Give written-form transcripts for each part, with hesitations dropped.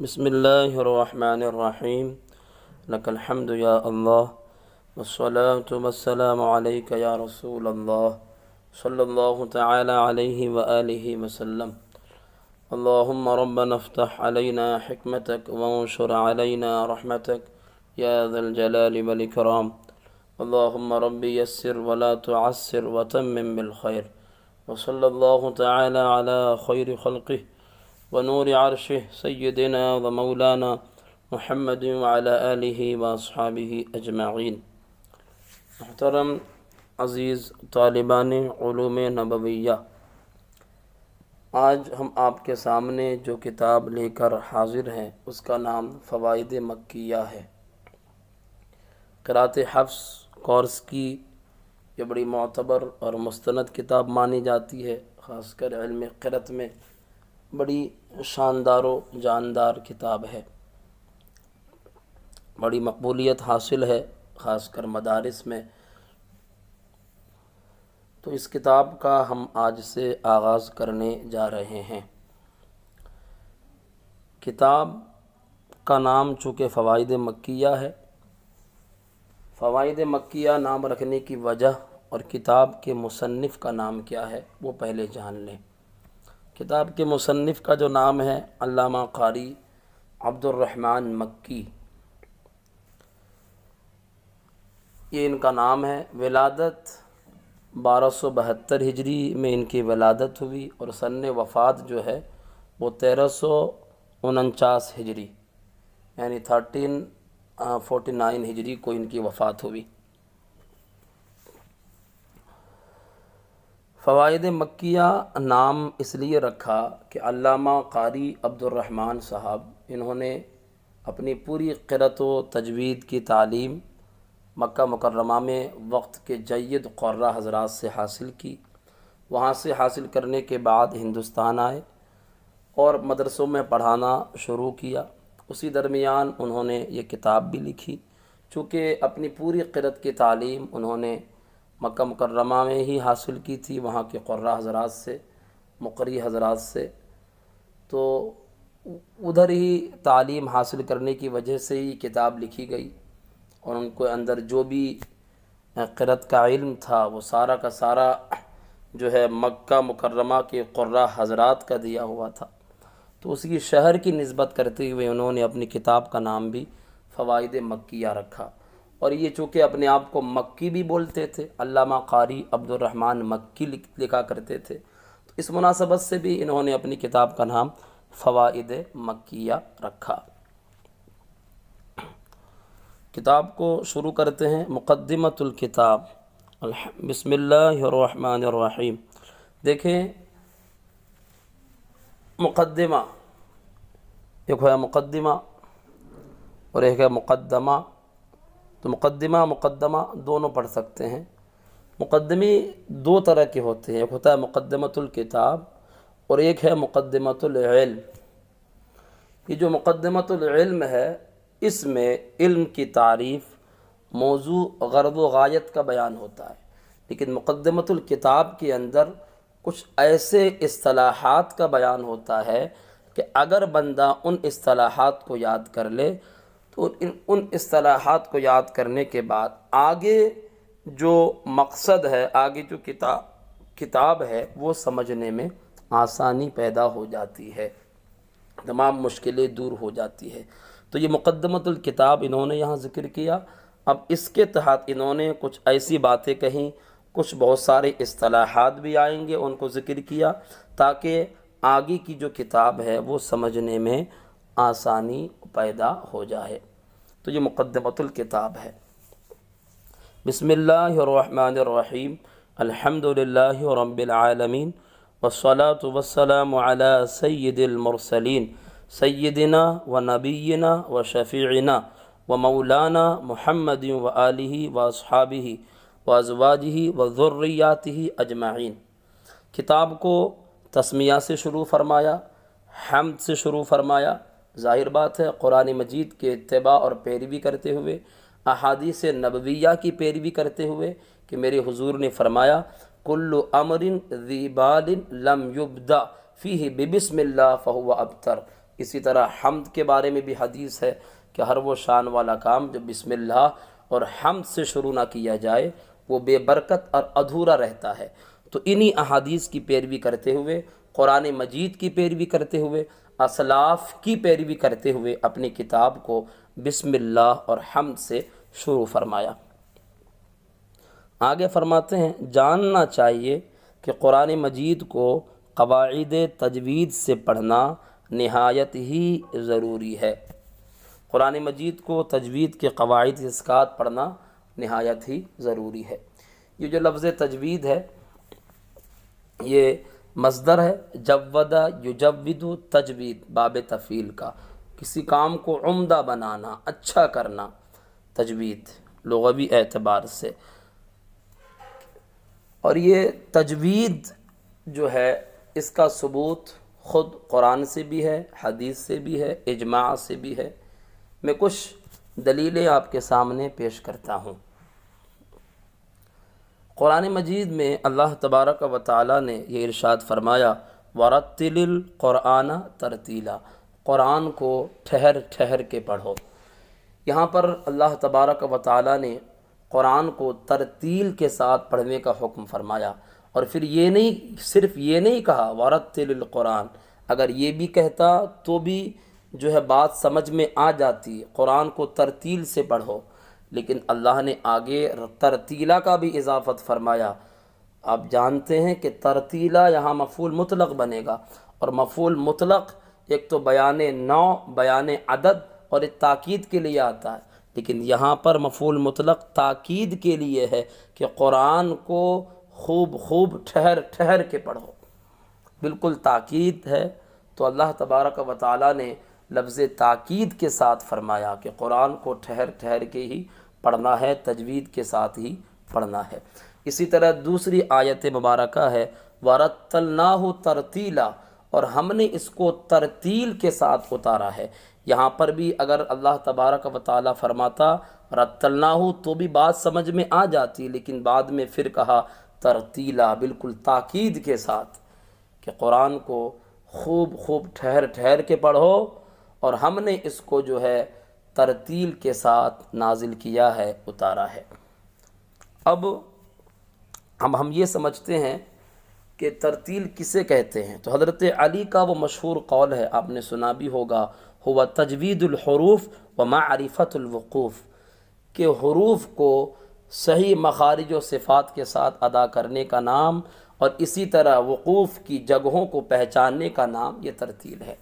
بسم اللہ الرحمن الرحیم لک الحمد یا اللہ والصلاة والسلام علیک یا رسول اللہ صلی اللہ تعالی علیہ وآلہ وسلم اللہم ربنا افتح علینا حکمتک وانشر علینا رحمتک یا ذا الجلال والاکرام اللہم ربی یسر ولا تعسر وتمم بالخیر وصلی اللہ تعالی علی خیر خلقہ ونور عرشہ سیدنا و مولانا محمد وعلی آلہ واصحابہ اجمعین۔ محترم عزیز طالبان علوم نبویہ، آج ہم آپ کے سامنے جو کتاب لے کر حاضر ہیں اس کا نام فوائد مکیہ ہے۔ قراءت حفظ کورس کی یہ بڑی معتبر اور مستند کتاب مانی جاتی ہے، خاص کر علم قرأت میں بڑی شاندار و جاندار کتاب ہے، بڑی مقبولیت حاصل ہے خاص کر مدارس میں۔ تو اس کتاب کا ہم آج سے آغاز کرنے جا رہے ہیں۔ کتاب کا نام چونکہ فوائد مکیہ ہے، فوائد مکیہ نام رکھنے کی وجہ اور کتاب کے مصنف کا نام کیا ہے وہ پہلے جان لیں۔ کتاب کے مصنف کا جو نام ہے علامہ قاری عبد الرحمن مکی، یہ ان کا نام ہے۔ ولادت 1272 ہجری میں ان کی ولادت ہوئی اور سن وفات جو ہے وہ 1349 ہجری یعنی 1349 ہجری کو ان کی وفات ہوئی۔ فوائد مکیہ نام اس لیے رکھا کہ علامہ قاری عبد الرحمن صاحب انہوں نے اپنی پوری قرأت و تجوید کی تعلیم مکہ مکرمہ میں وقت کے جید قراء حضرات سے حاصل کی۔ وہاں سے حاصل کرنے کے بعد ہندوستان آئے اور مدرسوں میں پڑھانا شروع کیا۔ اسی درمیان انہوں نے یہ کتاب بھی لکھی۔ چونکہ اپنی پوری قرأت کی تعلیم انہوں نے مکہ مکرمہ میں ہی حاصل کی تھی، وہاں کے قراء حضرات سے، مقری حضرات سے، تو ادھر ہی تعلیم حاصل کرنے کی وجہ سے ہی کتاب لکھی گئی، اور ان کو اندر جو بھی قرأت کا علم تھا وہ سارا کا سارا جو ہے مکہ مکرمہ کے قراء حضرات کا دیا ہوا تھا۔ تو اسی شہر کی نسبت کرتے ہوئے انہوں نے اپنی کتاب کا نام بھی فوائد مکیہ رکھا، اور یہ چونکہ اپنے آپ کو مکی بھی بولتے تھے، علامہ قاری عبد الرحمن مکی لکھا کرتے تھے، تو اس مناسبت سے بھی انہوں نے اپنی کتاب کا نام فوائد مکیہ رکھا۔ کتاب کو شروع کرتے ہیں۔ مقدمۃ الکتاب، بسم اللہ الرحمن الرحیم۔ دیکھیں، مقدمہ، ایک ہے مقدمہ اور ایک ہے مقدمہ، تو مقدمہ دونوں پڑھ سکتے ہیں۔ مقدمی دو طرح کے ہوتے ہیں، ایک ہوتا ہے مقدمۃ الکتاب اور ایک ہے مقدمۃ العلم۔ یہ جو مقدمۃ العلم ہے اس میں علم کی تعریف، موضوع، غرض و غایت کا بیان ہوتا ہے، لیکن مقدمۃ الکتاب کے اندر کچھ ایسے اصطلاحات کا بیان ہوتا ہے کہ اگر بندہ ان اصطلاحات کو یاد کر لے تو ان اصطلاحات کو یاد کرنے کے بعد آگے جو مقصد ہے، آگے جو کتاب ہے وہ سمجھنے میں آسانی پیدا ہو جاتی ہے، تمام مشکلیں دور ہو جاتی ہے۔ تو یہ مقدمۃ الکتاب انہوں نے یہاں ذکر کیا۔ اب اس کے تحت انہوں نے کچھ ایسی باتیں کہیں، کچھ بہت سارے اصطلاحات بھی آئیں گے ان کو ذکر کیا، تاکہ آگے کی جو کتاب ہے وہ سمجھنے میں آسانی پیدا ہو جائے۔ تو یہ مقدمۃ الکتاب ہے۔ بسم اللہ الرحمن الرحیم، الحمد للہ رب العالمین، والصلاة والسلام علی سید المرسلین، سیدنا و نبینا و شفیعنا و مولانا محمد و آلہ و اصحابہ و ازواجہ و ذریاتہ اجمعین۔ کتاب کو تسمیہ سے شروع فرمایا، حمد سے شروع فرمایا۔ ظاہر بات ہے قرآن مجید کے اتباع اور پیروی کرتے ہوئے، احادیث نبویہ کی پیروی کرتے ہوئے کہ میرے حضور نے فرمایا کل امر ذی بال لم یبدأ فیہ ببسم اللہ فہو ابتر، اسی طرح حمد کے بارے میں بھی حدیث ہے کہ ہر وہ شان والا کام جو بسم اللہ اور حمد سے شروع نہ کیا جائے وہ بے برکت اور ادھورا رہتا ہے۔ تو انہی احادیث کی پیروی کرتے ہوئے، قرآن مجید کی پیروی کرتے ہوئے، اسلاف کی پیروی کرتے ہوئے اپنی کتاب کو بسم اللہ اور حمد سے شروع فرمایا۔ آگے فرماتے ہیں جاننا چاہیے کہ قرآن مجید کو قواعد تجوید سے پڑھنا نہایت ہی ضروری ہے۔ قرآن مجید کو تجوید کے قواعد کے ساتھ پڑھنا نہایت ہی ضروری ہے۔ یہ جو لفظ تجوید ہے یہ مصدر ہے، جود یجود تجوید، باب تفعیل کا، کسی کام کو عمدہ بنانا، اچھا کرنا، تجوید لغوی اعتبار سے۔ اور یہ تجوید جو ہے اس کا ثبوت خود قرآن سے بھی ہے، حدیث سے بھی ہے، اجماع سے بھی ہے۔ میں کچھ دلیلیں آپ کے سامنے پیش کرتا ہوں۔ قرآن مجید میں اللہ تبارک و تعالیٰ نے یہ ارشاد فرمایا وَرَتِّلِ الْقُرْآنَ تَرْتِیلًا، قرآن کو ٹھہر ٹھہر کے پڑھو۔ یہاں پر اللہ تبارک و تعالیٰ نے قرآن کو ترتیل کے ساتھ پڑھنے کا حکم فرمایا، اور پھر صرف یہ نہیں کہا وَرَتِّلِ الْقُرْآنَ، اگر یہ بھی کہتا تو بھی جو ہے بات سمجھ میں آ جاتی، قرآن کو ترتیل سے پڑھو، لیکن اللہ نے آگے ترتیلا کا بھی اضافت فرمایا۔ آپ جانتے ہیں کہ ترتیلا یہاں مفعول مطلق بنے گا، اور مفعول مطلق ایک تو بیان نوع، بیان عدد اور ایک تاکید کے لیے آتا ہے، لیکن یہاں پر مفعول مطلق تاکید کے لیے ہے کہ قرآن کو خوب خوب ٹھہر ٹھہر کے پڑھو، بالکل تاکید ہے۔ تو اللہ تبارک و تعالیٰ نے لفظ تاکید کے ساتھ فرمایا کہ قرآن کو ٹھہر ٹھہر کے ہی پڑھنا ہے، تجوید کے ساتھ ہی پڑھنا ہے۔ اسی طرح دوسری آیت مبارکہ ہے وَرَتَّلْنَاهُ تَرْتِیلًا، اور ہم نے اس کو ترتیل کے ساتھ اتارا ہے۔ یہاں پر بھی اگر اللہ تبارک و تعالیٰ فرماتا رتلناہ تو بھی بات سمجھ میں آ جاتی، لیکن بعد میں پھر کہا ترتیلا، بالکل تاکید کے ساتھ کہ قرآن کو خوب خوب ٹھہر ٹھہر کے پڑھو، اور ہم نے اس کو جو ہے ترتیل کے ساتھ نازل کیا ہے، اتارا ہے۔ اب ہم یہ سمجھتے ہیں کہ ترتیل کسے کہتے ہیں، تو حضرت علی کا وہ مشہور قول ہے، آپ نے سنا بھی ہوگا، ہوا تجوید الحروف و معرفت الوقوف، کہ حروف کو صحیح مخارج و صفات کے ساتھ ادا کرنے کا نام، اور اسی طرح وقوف کی جگہوں کو پہچاننے کا نام یہ ترتیل ہے۔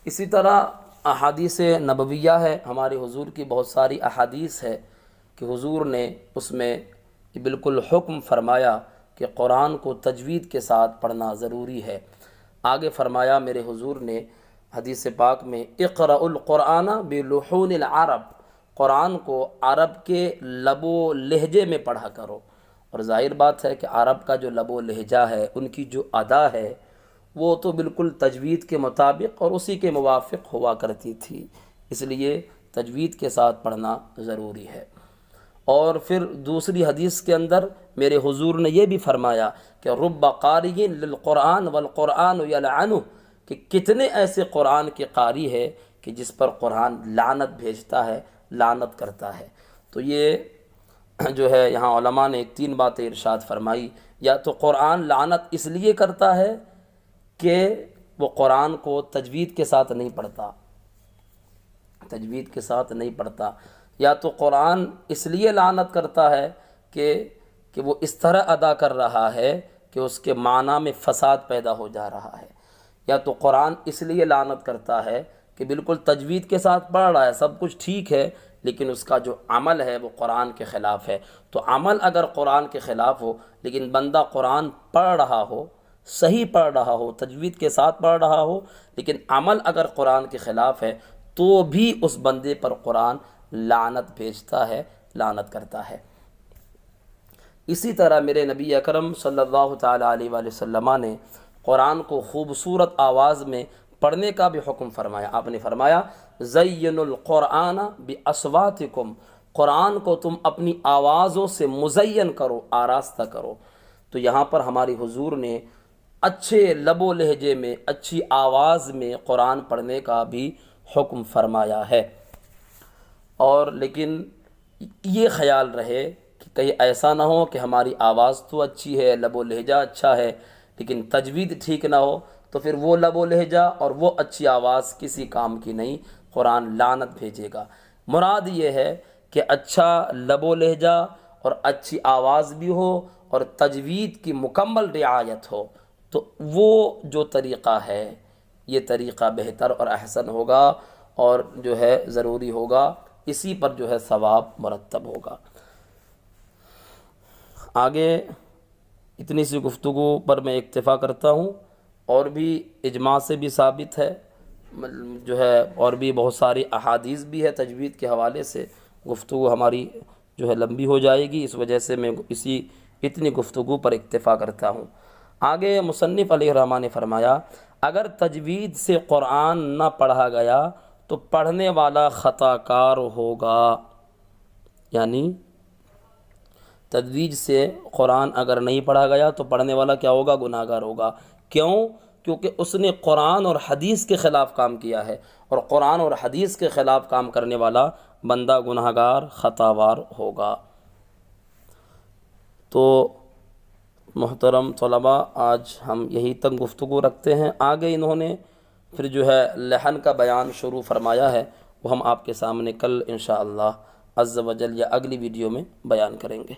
اسی طرح احادیث نبویہ ہے، ہمارے حضور کی بہت ساری احادیث ہے کہ حضور نے اس میں بالکل حکم فرمایا کہ قرآن کو تجوید کے ساتھ پڑھنا ضروری ہے۔ آگے فرمایا میرے حضور نے حدیث پاک میں اقرأ القرآن بلحون العرب، قرآن کو عرب کے لب و لہجے میں پڑھا کرو۔ اور ظاہر بات ہے کہ عرب کا جو لب و لہجہ ہے، ان کی جو ادا ہے، وہ تو بالکل تجوید کے مطابق اور اسی کے موافق ہوا کرتی تھی، اس لیے تجوید کے ساتھ پڑھنا ضروری ہے۔ اور پھر دوسری حدیث کے اندر میرے حضور نے یہ بھی فرمایا کہ رب قاری للقرآن والقرآن یلعنہ، کہ کتنے ایسے قرآن کے قاری ہے کہ جس پر قرآن لعنت بھیجتا ہے، لعنت کرتا ہے۔ تو یہ جو ہے یہاں علماء نے 3 باتیں ارشاد فرمائی، یا تو قرآن لعنت اس لیے کرتا ہے کہ وہ قرآن کو تجوید کے ساتھ نہیں پڑھتا، تجوید کے ساتھ نہیں پڑھتا، یا تو قرآن اس لیے لعنت کرتا ہے کہ وہ اس طرح ادا کر رہا ہے کہ اس کے معنی میں فساد پیدا ہو جا رہا ہے، یا تو قرآن اس لیے لعنت کرتا ہے کہ بالکل تجوید کے ساتھ پڑھ رہا ہے، سب کچھ ٹھیک ہے، لیکن اس کا جو عمل ہے وہ قرآن کے خلاف ہے۔ تو عمل اگر قرآن کے خلاف ہو، لیکن بندہ قرآن پڑھ رہا ہو، صحیح پڑھ رہا ہو، تجوید کے ساتھ پڑھ رہا ہو، لیکن عمل اگر قرآن کے خلاف ہے، تو بھی اس بندے پر قرآن لعنت بھیجتا ہے، لعنت کرتا ہے۔ اسی طرح میرے نبی اکرم صلی اللہ تعالیٰ علیہ وآلہ وسلم نے قرآن کو خوبصورت آواز میں پڑھنے کا بھی حکم فرمایا۔ آپ نے فرمایا زینوا القرآن باصواتکم، قرآن کو تم اپنی آوازوں سے مزین کرو، آراستہ کرو۔ تو یہاں پر ہماری حضور نے اچھے لب و لہجے میں، اچھی آواز میں قرآن پڑھنے کا بھی حکم فرمایا ہے۔ اور لیکن یہ خیال رہے کہ کہیں ایسا نہ ہو کہ ہماری آواز تو اچھی ہے، لب و لہجہ اچھا ہے، لیکن تجوید ٹھیک نہ ہو، تو پھر وہ لب و لہجہ اور وہ اچھی آواز کسی کام کی نہیں، قرآن لعنت بھیجے گا۔ مراد یہ ہے کہ اچھا لب و لہجہ اور اچھی آواز بھی ہو اور تجوید کی مکمل رعایت ہو، تو وہ جو طریقہ ہے یہ طریقہ بہتر اور احسن ہوگا، اور جو ہے ضروری ہوگا، اسی پر جو ہے ثواب مرتب ہوگا۔ آگے اتنی سی گفتگو پر میں اکتفا کرتا ہوں، اور بھی اجماع سے بھی ثابت ہے، جو ہے اور بھی بہت ساری احادیث بھی ہے تجوید کے حوالے سے، گفتگو ہماری جو ہے لمبی ہو جائے گی، اس وجہ سے میں اتنی گفتگو پر اکتفا کرتا ہوں۔ آگے مصنف علیہ الرحمٰ نے فرمایا، اگر تجوید سے قرآن نہ پڑھا گیا تو پڑھنے والا خطا کار ہوگا، یعنی تجوید سے قرآن اگر نہیں پڑھا گیا تو پڑھنے والا کیا ہوگا؟ گناہ گار ہوگا۔ کیوں؟ کیونکہ اس نے قرآن اور حدیث کے خلاف کام کیا ہے، اور قرآن اور حدیث کے خلاف کام کرنے والا بندہ گناہ گار، خطا وار ہوگا۔ تو محترم طلباء، آج ہم یہی تک گفتگو رکھتے ہیں۔ آگے انہوں نے پھر جو ہے لحن کا بیان شروع فرمایا ہے، وہ ہم آپ کے سامنے کل انشاءاللہ عز و جل یا اگلی ویڈیو میں بیان کریں گے۔